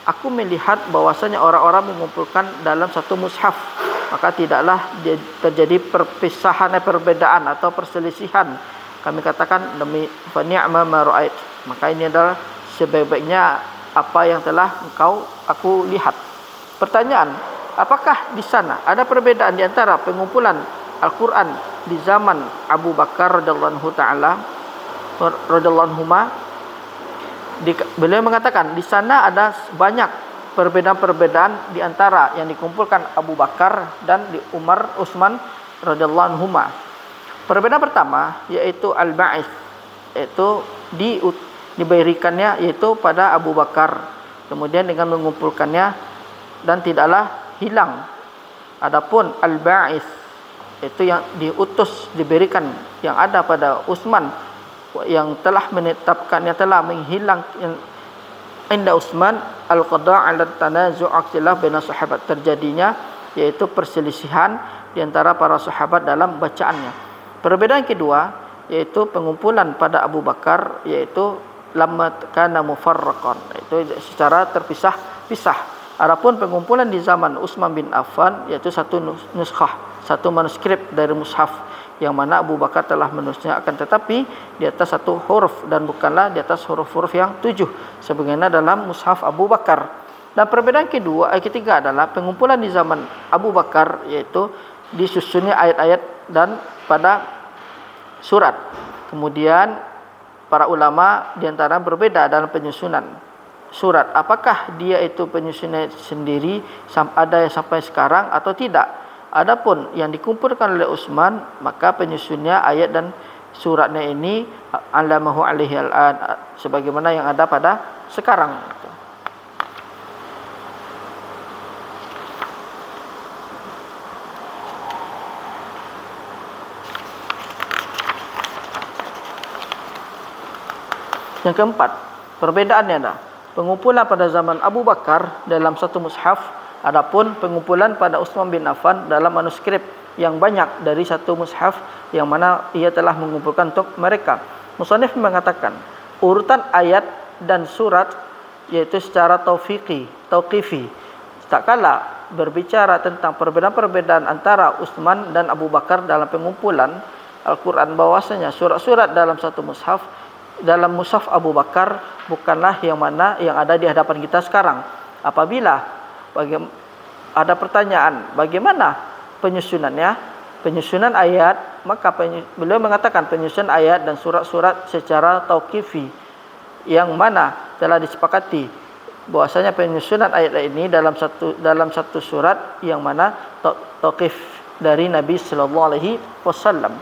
S2: aku melihat bahwasanya orang-orang mengumpulkan dalam satu mushaf, maka tidaklah terjadi perbedaan atau perselisihan. Kami katakan demi fa ni'ma ma ra'ait, maka ini adalah sebaik-baiknya apa yang telah aku lihat. Pertanyaan, apakah di sana ada perbedaan di antara pengumpulan Al-Quran di zaman Abu Bakar radhiyallahu anhuma? Beliau mengatakan di sana ada banyak perbedaan-perbedaan di antara yang dikumpulkan Abu Bakar dan di Utsman radhiyallahu anhuma. Perbedaan pertama yaitu al-ba'its, yaitu diberikannya yaitu pada Abu Bakar, kemudian dengan mengumpulkannya dan tidaklah hilang. Adapun al-ba'its itu yang diutus diberikan yang ada pada Utsman, yang telah menetapkannya, telah menghilang inda Utsman al-qada' ala tanazu' ikhtilaf baina sahabat, terjadinya yaitu perselisihan di antara para sahabat dalam bacaannya. Perbedaan kedua yaitu pengumpulan pada Abu Bakar, yaitu lamma kana mufarraqan, itu secara terpisah-pisah. Adapun pengumpulan di zaman Utsman bin Affan yaitu satu nuskhah, satu manuskrip dari mushaf yang mana Abu Bakar telah menulisnya, akan tetapi di atas satu huruf dan bukanlah di atas huruf-huruf yang 7 sebagaimana dalam mushaf Abu Bakar. Dan perbedaan ketiga adalah pengumpulan di zaman Abu Bakar, yaitu disusunnya ayat-ayat dan pada surat. Kemudian para ulama di antara berbeda dalam penyusunan surat. Apakah dia itu penyusunnya sendiri, ada yang sampai sekarang atau tidak? Adapun yang dikumpulkan oleh Utsman, maka penyusunnya ayat dan suratnya ini alamahu alaihi al-an, sebagaimana yang ada pada sekarang. Yang keempat, perbedaannya adalah pengumpulan pada zaman Abu Bakar dalam satu mushaf, adapun pengumpulan pada Utsman bin Affan dalam manuskrip yang banyak dari satu mushaf yang mana ia telah mengumpulkan untuk mereka. Musannif mengatakan urutan ayat dan surat yaitu secara tauqifi. Tak kala berbicara tentang perbedaan-perbedaan antara Utsman dan Abu Bakar dalam pengumpulan Al-Quran, bahwasanya surat-surat dalam satu mushaf, dalam mushaf Abu Bakar bukanlah yang mana yang ada di hadapan kita sekarang. Apabila ada pertanyaan bagaimana penyusunannya, penyusunan ayat, maka beliau mengatakan penyusunan ayat dan surat-surat secara tauqifi, yang mana telah disepakati bahwasanya penyusunan ayat ini dalam satu surat yang mana tauqif dari Nabi sallallahu alaihi wasallam.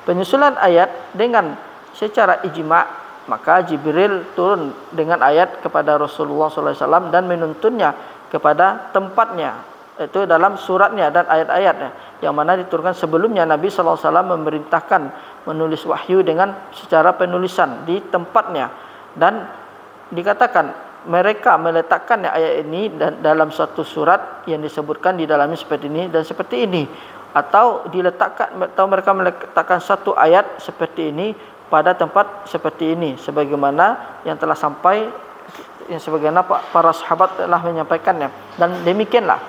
S2: Penyusunan ayat dengan secara ijma', maka Jibril turun dengan ayat kepada Rasulullah SAW dan menuntunnya kepada tempatnya, itu dalam suratnya dan ayat-ayatnya, yang mana diturunkan sebelumnya. Nabi SAW memerintahkan menulis wahyu dengan secara penulisan di tempatnya, dan dikatakan mereka meletakkan ayat ini dalam satu surat yang disebutkan di dalamnya seperti ini dan seperti ini, atau mereka meletakkan satu ayat seperti ini pada tempat seperti ini, sebagaimana yang telah sampai, yang sebagaimana para sahabat telah menyampaikannya. Dan demikianlah.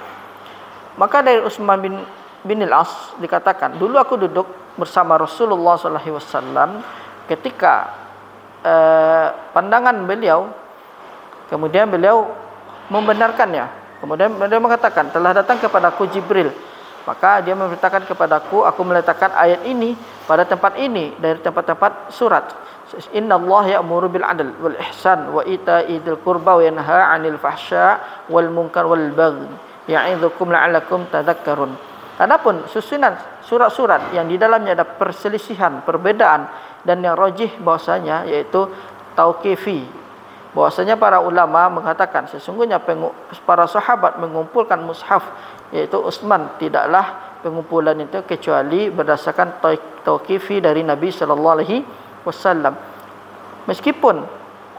S2: Maka dari Utsman bin Al-As dikatakan, dulu aku duduk bersama Rasulullah SAW ketika pandangan beliau, kemudian beliau membenarkannya. Kemudian beliau mengatakan, telah datang kepadaku Jibril, maka dia memerintahkan kepadaku, aku meletakkan ayat ini pada tempat ini dari tempat-tempat surat. Innallaha ya'muru bil 'adl wal ihsan wa ita'i dzil qurba wa yanha 'anil fahsya wal munkar wal baghi ya'idzukum la'allakum tadhakkarun. Adapun susunan surat-surat yang di dalamnya ada perselisihan, perbedaan, dan yang rajih bahwasanya yaitu tauqifi. Bahwasanya para ulama mengatakan sesungguhnya para sahabat mengumpulkan mushaf, yaitu Utsman, tidaklah pengumpulan itu kecuali berdasarkan tauqifi dari Nabi sallallahu alaihi wasallam. Meskipun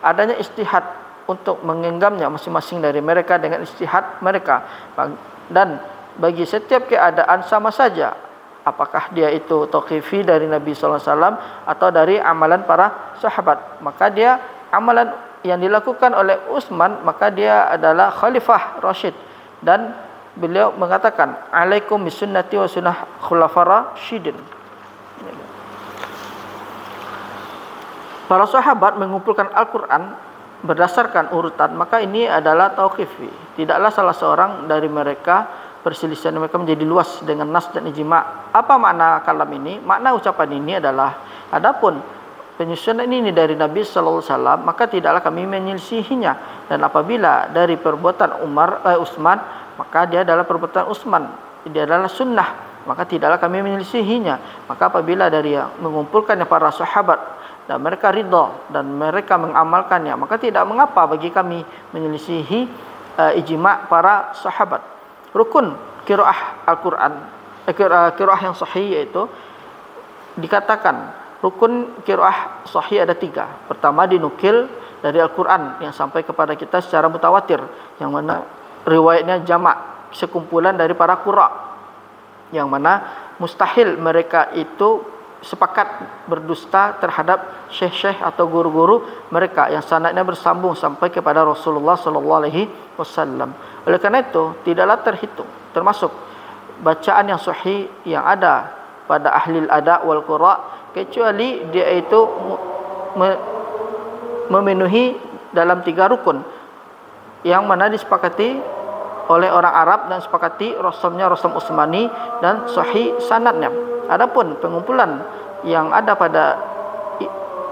S2: adanya ijtihad untuk menggenggamnya masing-masing dari mereka dengan ijtihad mereka, dan bagi setiap keadaan sama saja apakah dia itu tauqifi dari Nabi sallallahu alaihi wasallam atau dari amalan para sahabat, maka dia amalan yang dilakukan oleh Utsman, maka dia adalah khalifah Rashid, dan beliau mengatakan alaikum bisunnati wa sunnah khulafar rasyidin. Para sahabat mengumpulkan Al-Quran berdasarkan urutan, maka ini adalah tauqifi. Tidaklah salah seorang dari mereka perselisihan mereka menjadi luas dengan nas dan ijma'. Apa makna kalam ini? Makna ucapan ini adalah, adapun penyusunan ini dari Nabi sallallahu alaihi wasallam, maka tidaklah kami menyelisihinya. Dan apabila dari perbuatan Utsman, maka dia adalah perbuatan Utsman, dia adalah sunnah, maka tidaklah kami menyelisihinya. Maka apabila dari mengumpulkannya para sahabat dan mereka ridha dan mereka mengamalkannya, maka tidak mengapa bagi kami menyelisihi ijma' para sahabat. Rukun qiraah Al-Quran, qiraah yang sahih, yaitu dikatakan rukun qiraah sahih ada 3. Pertama, dinukil dari Al-Quran yang sampai kepada kita secara mutawatir, yang mana riwayatnya jamak, sekumpulan dari para qura, yang mana mustahil mereka itu sepakat berdusta terhadap syekh-syekh atau guru-guru mereka yang sanadnya bersambung sampai kepada Rasulullah sallallahu alaihi wasallam. Oleh karena itu tidaklah terhitung termasuk bacaan yang sahih yang ada pada ahli al-ada wal qura, kecuali dia itu memenuhi dalam 3 rukun. yang mana disepakati oleh orang Arab dan sepakati rasamnya rasam Utsmani dan sahih sanadnya. Adapun pengumpulan yang ada pada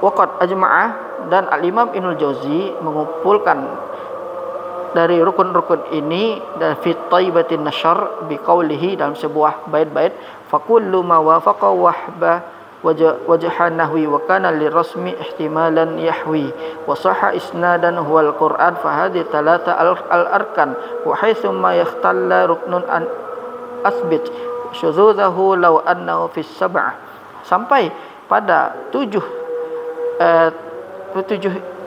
S2: waqad ajma'ah dan Al-Imam Ibnul Jauzi mengumpulkan dari rukun-rukun ini dan fi Thaibatin Nasyr biqaulihi dalam sebuah bait-bait faqullu ma wafaqa wahba wajhan nahwi wa kana lirasmi ihtimalan yahwi wa sahha isnadan huwa al-Qur'an fa hadhihi thalatha al-arkan wa haitsu ma yakhtalla ruknun an asbit syuzuzahu law annahu fi sab'ah, sampai pada tujuh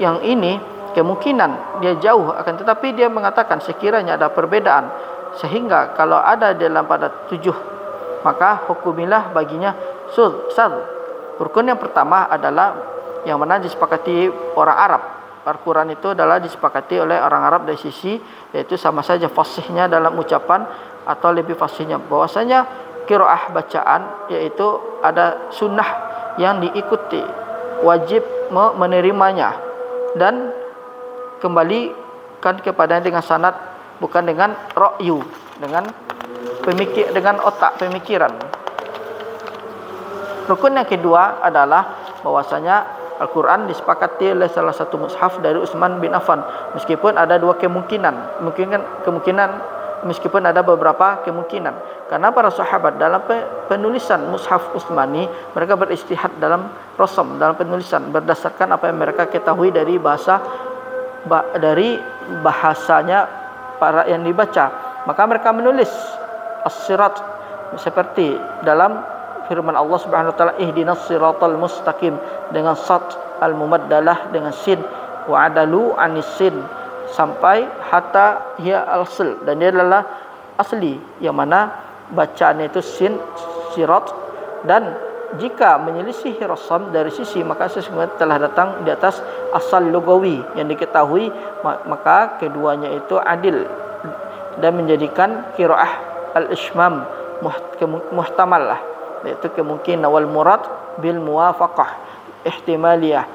S2: yang ini kemungkinan dia jauh, akan tetapi dia mengatakan sekiranya ada perbedaan sehingga kalau ada dalam pada 7 maka hukumilah baginya sad. Rukun yang pertama adalah yang mana disepakati orang Arab. Al-Quran itu adalah disepakati oleh orang Arab dari sisi yaitu sama saja fasihnya dalam ucapan atau lebih fasihnya, bahwasanya qiraah bacaan yaitu ada sunnah yang diikuti, wajib menerimanya dan kembalikan kepadanya dengan sanad, bukan dengan ra'yu, dengan dengan otak pemikiran. Rukun yang kedua adalah bahwasanya Al-Quran disepakati oleh salah satu mushaf dari Utsman bin Affan, meskipun ada dua kemungkinan, meskipun ada beberapa kemungkinan, karena para sahabat dalam penulisan mushaf Utsmani mereka beristihad dalam rasam, dalam penulisan berdasarkan apa yang mereka ketahui dari bahasanya para yang dibaca, maka mereka menulis as-sirat seperti dalam firman Allah Subhanahu wa taala ihdinas siratal mustaqim dengan sad al-mumaddalah dengan sin wa adalu anis sin sampai hatta hiya al-asl, dan dia adalah asli yang mana bacaannya itu sin sirat, dan jika menyelisih rasam dari sisi maka sesungguhnya telah datang di atas asal lugawi yang diketahui, maka keduanya itu adil dan menjadikan qiraah al-ishmam muhtamal lah, yaitu kemungkinan wal murad bil muwafaqah ihtimaliyah.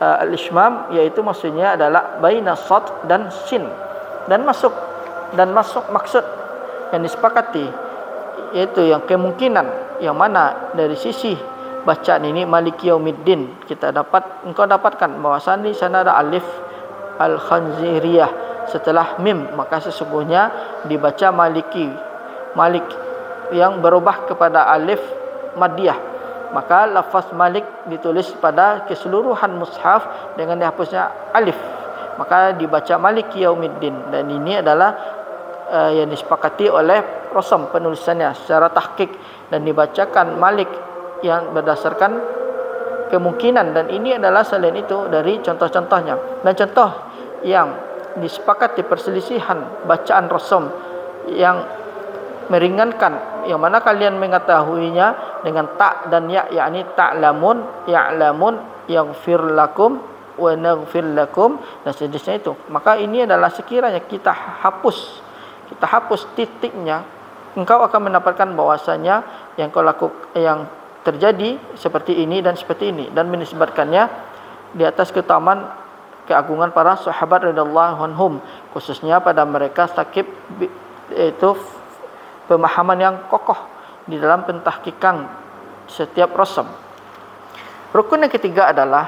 S2: Al-ishmam yaitu maksudnya adalah baina sad dan sin, dan masuk maksud yang disepakati yaitu yang kemungkinan yang mana dari sisi bacaan ini Maliki Yaumiddin engkau dapatkan bahwasanya di sana ada alif al-khanziriyah setelah mim, maka sesungguhnya dibaca Malik yang berubah kepada alif maddiyah, maka lafaz Malik ditulis pada keseluruhan mushaf dengan dihapusnya alif, maka dibaca Maliki Yaumiddin, dan ini adalah yang disepakati oleh rasam penulisannya secara tahqiq, dan dibacakan Malik yang berdasarkan kemungkinan, dan ini adalah selain itu dari contoh-contohnya. Dan contoh yang disepakati perselisihan bacaan rasam yang meringankan, yang mana kalian mengetahuinya dengan ta dan ya, yakni ta'lamun, ya'lamun, yaghfir lakum wa naghfir lakum dan sejenisnya itu, maka ini adalah sekiranya kita hapus titiknya, engkau akan mendapatkan bahwasanya yang terjadi seperti ini dan seperti ini, dan menisbatkannya di atas keagungan para sahabat radhiyallahu anhum, khususnya pada mereka sakib itu pemahaman yang kokoh di dalam pentahqiqan setiap rasam. Rukun yang ketiga adalah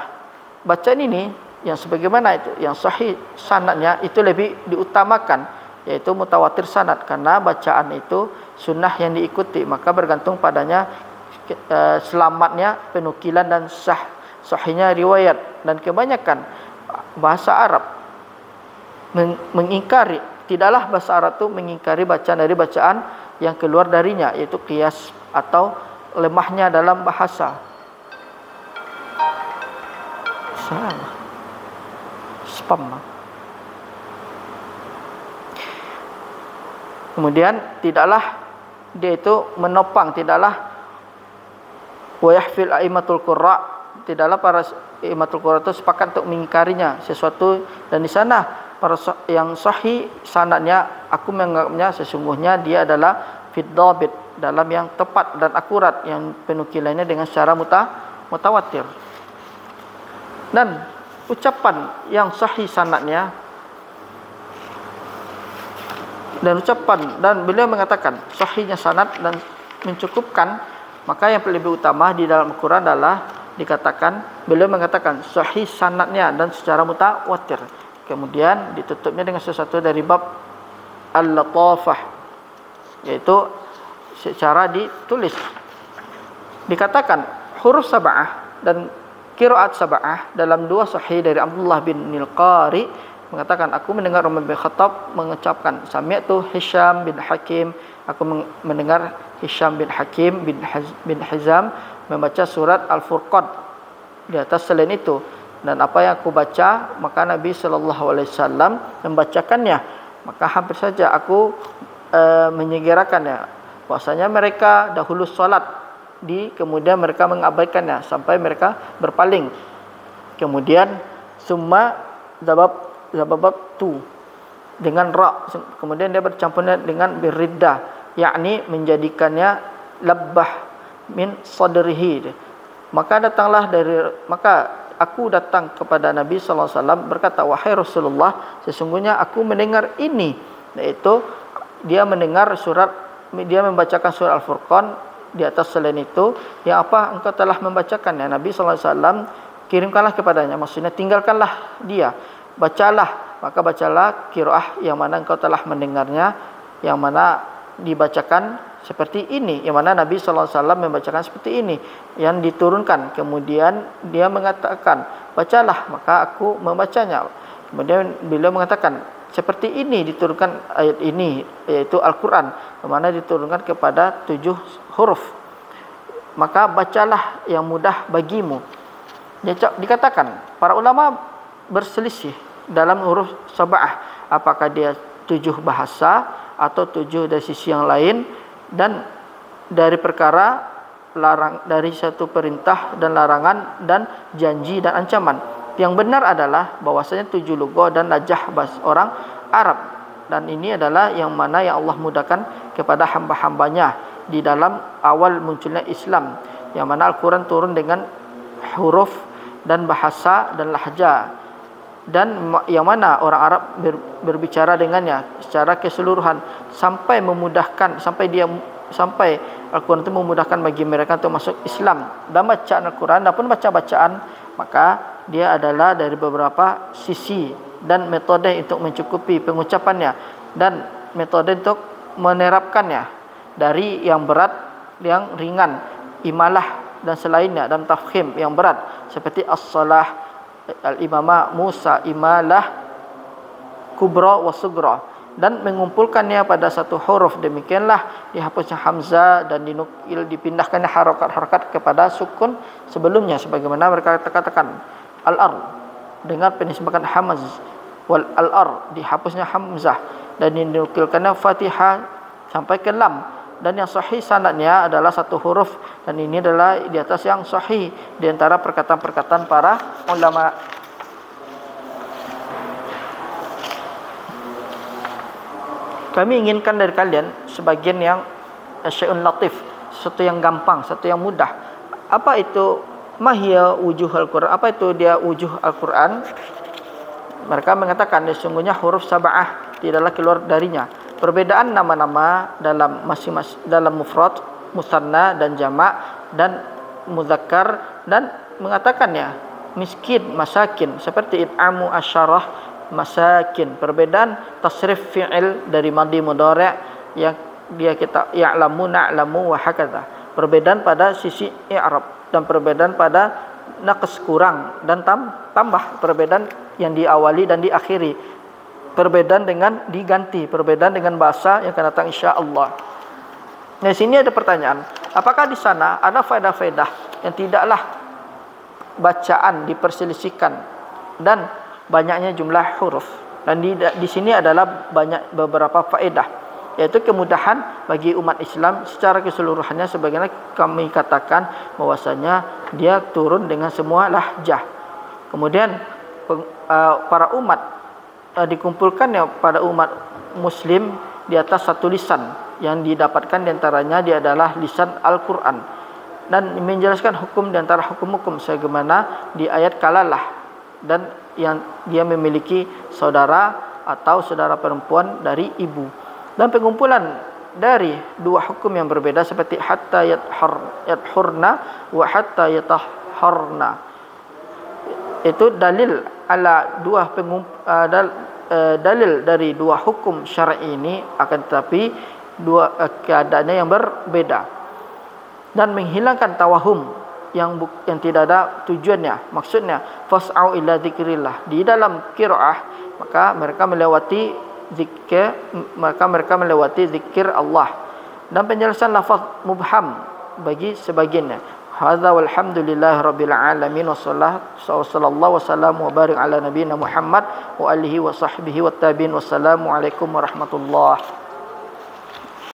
S2: bacaan ini yang sebagaimana itu yang sahih sanadnya itu lebih diutamakan, yaitu mutawatir sanad, karena bacaan itu sunnah yang diikuti, maka bergantung padanya selamatnya penukilan dan sahihnya riwayat. Dan kebanyakan bahasa Arab mengingkari, tidaklah bahasa Arab itu mengingkari bacaan dari bacaan yang keluar darinya, yaitu qiyas atau lemahnya dalam bahasa. Spam. Kemudian tidaklah dia itu menopang, tidaklah wa yahfil aimatul qurra, tidaklah para aimatul qurra itu sepakat untuk mengingkarinya sesuatu, dan di sana para yang sahih sanadnya aku menganggapnya sesungguhnya dia adalah fid dhabit, dalam yang tepat dan akurat, yang penukilannya dengan secara mutawatir. Dan ucapan yang sahih sanadnya dan ucapan, dan beliau mengatakan sahihnya sanad dan mencukupkan, maka yang lebih utama di dalam Al-Quran adalah dikatakan, beliau mengatakan sahih sanadnya dan secara mutawatir. Kemudian ditutupnya dengan sesuatu dari bab al-latafah, yaitu secara ditulis. Dikatakan huruf sab'ah dan qiraat sab'ah dalam dua sahih dari Abdullah bin Nilqari mengatakan, aku mendengar Umar bin Khattab mengucapkan, sami'tu Hisham bin Hakim, aku mendengar Hisham bin Hakim bin Hizam membaca surat Al-Furqan di atas selain itu, dan apa yang aku baca, maka Nabi SAW membacakannya, maka hampir saja aku menyegerakannya, bahwasanya mereka dahulu salat kemudian mereka mengabaikannya sampai mereka berpaling. Kemudian summa zababtu dengan ra, kemudian dia bercampur dengan birriddah, yakni menjadikannya labbah min sadrihi. Maka aku datang kepada Nabi sallallahu alaihi wasallam berkata, wahai Rasulullah, sesungguhnya aku mendengar ini, yaitu dia membacakan surat Al-Furqan di atas selain itu, yang apa engkau telah membacakannya. Nabi sallallahu alaihi wasallam, kirimkanlah kepadanya, maksudnya tinggalkanlah dia, bacalah, maka bacalah qiraah yang mana engkau telah mendengarnya, yang mana dibacakan seperti ini, yang mana Nabi sallallahu alaihi wasallam membacakan seperti ini yang diturunkan. Kemudian dia mengatakan, bacalah, maka aku membacanya. Kemudian beliau mengatakan, seperti ini diturunkan ayat ini, yaitu Al-Quran, yang mana diturunkan kepada 7 huruf, maka bacalah yang mudah bagimu. Dikatakan para ulama berselisih dalam huruf sab'ah, apakah dia 7 bahasa atau 7 dari sisi yang lain, dan dari perkara dari satu perintah dan larangan dan janji dan ancaman. Yang benar adalah bahwasanya 7 lugah dan lajah bahasa orang Arab, dan ini adalah yang mana yang Allah mudahkan kepada hamba-hambanya di dalam awal munculnya Islam, yang mana Al-Quran turun dengan huruf dan bahasa dan lahjah, dan yang mana orang Arab berbicara dengannya secara keseluruhan sampai memudahkan, sampai Al-Quran itu memudahkan bagi mereka untuk masuk Islam. Dan bacaan Al-Quran dan pun bacaan, maka dia adalah dari beberapa sisi dan metode untuk mencukupi pengucapannya dan metode untuk menerapkannya, dari yang berat, yang ringan, imalah dan selainnya, dan tafkhim yang berat seperti as-salah, al-imamah, Musa, imalah kubra wa sugra, dan mengumpulkannya pada satu huruf. Demikianlah dihapusnya hamzah dan dipindahkannya harakat-harakat kepada sukun sebelumnya, sebagaimana mereka katakan al-ar dengan penisbatan hamz, wal al-ar dihapusnya hamzah dan dinukilkannya fatihah sampai ke lam. Dan yang sahih sanadnya adalah satu huruf, dan ini adalah di atas yang sahih di antara perkataan-perkataan para ulama. Kami inginkan dari kalian sebagian yang syai'un latif, sesuatu yang gampang, sesuatu yang mudah. Apa itu mahya wujuh Al-Quran? Apa itu dia wujuh Al-Quran? Mereka mengatakan sesungguhnya huruf sab'ah tidaklah keluar darinya. Perbedaan nama-nama dalam masing-masing, dalam mufrad, musanna dan jamak dan muzakkar, dan mengatakannya miskin, masakin, seperti it'amu asyarah masakin. Perbedaan tasrif fi'il dari madhi mudhari' yang kita ya'lamu, na'lamu wa hakadha. Perbedaan pada sisi i'rab, dan perbedaan pada naqs, kurang dan tambah, perbedaan yang diawali dan diakhiri, perbedaan dengan diganti, perbedaan dengan bahasa yang akan datang insyaallah. Di sini ada pertanyaan, apakah di sana ada faedah-faedah yang tidaklah bacaan diperselisihkan dan banyaknya jumlah huruf? Dan di sini adalah beberapa faedah, yaitu kemudahan bagi umat Islam secara keseluruhannya, sebagaimana kami katakan bahwasanya dia turun dengan semua lahjah. Kemudian para umat dikumpulkannya pada umat muslim di atas satu lisan, yang didapatkan diantaranya dia adalah lisan Al-Quran, dan menjelaskan hukum diantara hukum-hukum sebagaimana di ayat kalalah dan yang dia memiliki saudara atau saudara perempuan dari ibu. Dan pengumpulan dari dua hukum yang berbeda seperti hatta yadhurna wa hatta yatahharna, itu dalil ala dalil dari dua hukum syar'i ini, akan tetapi dua keadaannya yang berbeda, dan menghilangkan tawahum yang tidak ada tujuannya. Maksudnya fas'au ila dzikrillah, di dalam qiraah maka mereka melewati zikir Allah, dan penjelasan lafaz mubham bagi sebagiannya. Hadza walhamdulillahi rabbil alamin sallallahu wasallam wa barik ala nabiyyina Muhammad wa alihi wa sahbihi wat tabi'in. Wassalamu alaikum warahmatullahi